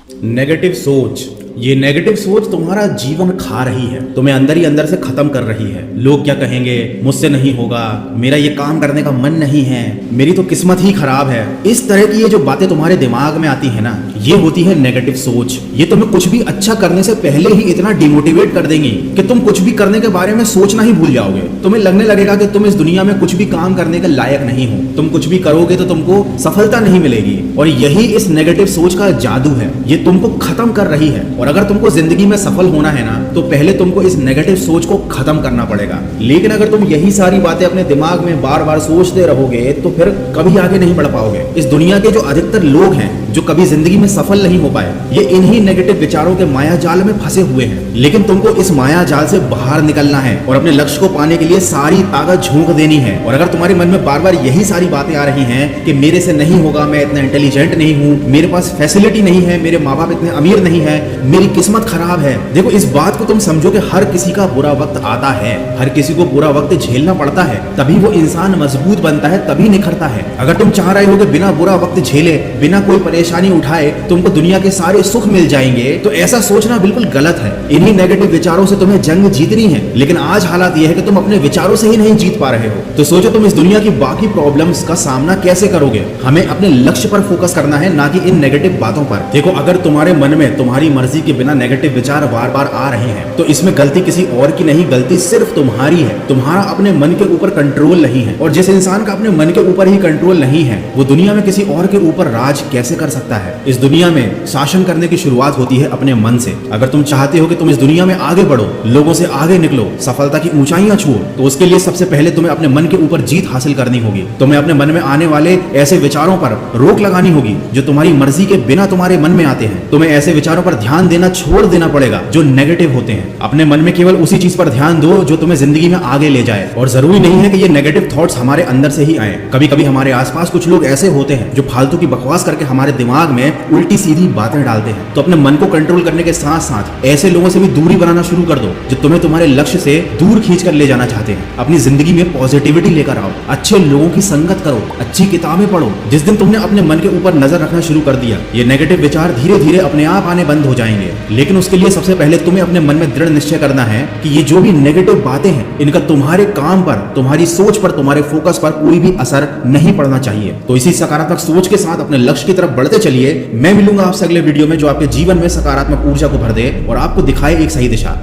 Negative सोच, ये negative सोच तुम्हारा जीवन खा रही है, तुम्हें अंदर ही अंदर से खत्म कर रही है। लोग क्या कहेंगे, मुझसे नहीं होगा, मेरा ये काम करने का मन नहीं है, मेरी तो किस्मत ही खराब है। इस तरह की ये जो बातें तुम्हारे दिमाग में आती है ना, ये होती है नेगेटिव सोच। ये तुम्हें कुछ भी अच्छा करने से पहले ही इतना डिमोटिवेट कर देंगी कि तुम कुछ भी करने के बारे में सोचना ही भूल जाओगे। तुम्हें लगने लगेगा कि तुम इस दुनिया में कुछ भी काम करने के लायक नहीं हो, तुम कुछ भी करोगे तो तुमको सफलता नहीं मिलेगी। और यही इस नेगेटिव सोच का जादू है, ये तुमको खत्म कर रही है। और अगर तुमको जिंदगी में सफल होना है ना, तो पहले तुमको इस नेगेटिव सोच को खत्म करना पड़ेगा। लेकिन अगर तुम यही सारी बातें अपने दिमाग में बार बार सोचते रहोगे तो फिर कभी आगे नहीं बढ़ पाओगे। इस दुनिया के जो अधिकतर लोग हैं जो कभी जिंदगी में सफल नहीं हो पाए, ये इन्हीं नेगेटिव विचारों के माया जाल में फंसे हुए हैं। लेकिन तुमको इस माया जाल से बाहर निकलना है और अपने लक्ष्य को पाने के लिए सारी ताकत झोंक देनी है। और अगर तुम्हारे मन में बार बार यही सारी बातें आ रही हैं कि मेरे से नहीं होगा, मैं इतना इंटेलिजेंट नहीं हूँ, मेरे पास फैसिलिटी नहीं है, मेरे माँ बाप इतने अमीर नहीं है, मेरी किस्मत खराब है। देखो, इस बात को तुम समझो कि हर किसी का बुरा वक्त आता है, हर किसी को बुरा वक्त झेलना पड़ता है, तभी वो इंसान मजबूत बनता है, तभी निखरता है। अगर तुम चाह रहे हो कि बिना बुरा वक्त झेले, बिना कोई परेशानी उठाए तुमको दुनिया के सारे सुख मिल जाएंगे, तो ऐसा सोचना बिल्कुल गलत है। इन्हीं नेगेटिव विचारों से तुम्हें जंग जीतनी है। लेकिन आज हालात यह है कि तुम अपने विचारों से ही नहीं जीत पा रहे हो। तो सोचो तुम इस दुनिया की बाकी प्रॉब्लम्स का सामना कैसे करोगे। हमें अपने लक्ष्य पर फोकस करना है, ना कि इन नेगेटिव बातों पर। देखो, अगर तुम्हारे मन में तुम्हारी मर्जी के बिना नेगेटिव विचार बार बार आ रहे हैं, तो इसमें गलती किसी और की नहीं, गलती सिर्फ तुम्हारी है। तुम्हारा अपने मन के ऊपर कंट्रोल नहीं है। और जिस इंसान का अपने मन के ऊपर ही कंट्रोल नहीं है, वो दुनिया में किसी और के ऊपर राज कैसे कर सकता है। इस दुनिया में शासन करने की शुरुआत होती है अपने मन से। अगर तुम चाहते हो कि तुम इस दुनिया में आगे बढ़ो, लोगों से आगे निकलो, सफलता की ऊंचाइयां छुओ, तो उसके लिए सबसे पहले तुम्हें अपने मन के ऊपर जीत हासिल करनी होगी। तुम्हें अपने मन में आने वाले ऐसे विचारों पर रोक लगानी होगी जो तुम्हारी मर्जी के बिना तुम्हारे मन में आते हैं। तुम्हें ऐसे विचारों पर ध्यान देना छोड़ देना पड़ेगा जो नेगेटिव होते हैं। अपने मन में केवल उसी चीज पर ध्यान दो जो तुम्हें जिंदगी में आगे ले जाए। और जरूरी नहीं है कि ये नेगेटिव थॉट्स हमारे अंदर से ही आए। कभी कभी हमारे आसपास कुछ लोग ऐसे होते हैं जो फालतू की बकवास करके हमारे दिमाग में उल्टी सीधी बातें डालते हैं। तो अपने मन को कंट्रोल करने के साथ साथ ऐसे लोगों से भी दूरी बनाना शुरू कर दो जो तुम्हें तुम्हारे लक्ष्य से दूर खींच कर ले जाना चाहते हैं। अपनी जिंदगी में पॉजिटिविटी लेकर आओ, अच्छे लोगों की संगत करो, अच्छी किताबें पढ़ो। जिस दिन तुमने अपने मन के ऊपर नजर रखना शुरू कर दिया, ये नेगेटिव विचार धीरे धीरे अपने आप आने बंद हो जाएंगे। लेकिन उसके लिए सबसे पहले तुम्हें अपने मन में दृढ़ निश्चय करना है कि ये जो भी नेगेटिव बातें हैं, इनका तुम्हारे काम पर, तुम्हारी सोच पर, तुम्हारे फोकस पर कोई भी असर नहीं पड़ना चाहिए। तो इसी सकारात्मक सोच के साथ अपने लक्ष्य की तरफ बढ़ते चलिए। मैं मिलूंगा आपसे अगले वीडियो में जो आपके जीवन में सकारात्मक ऊर्जा को भर दे और आपको दिखाए एक सही दिशा।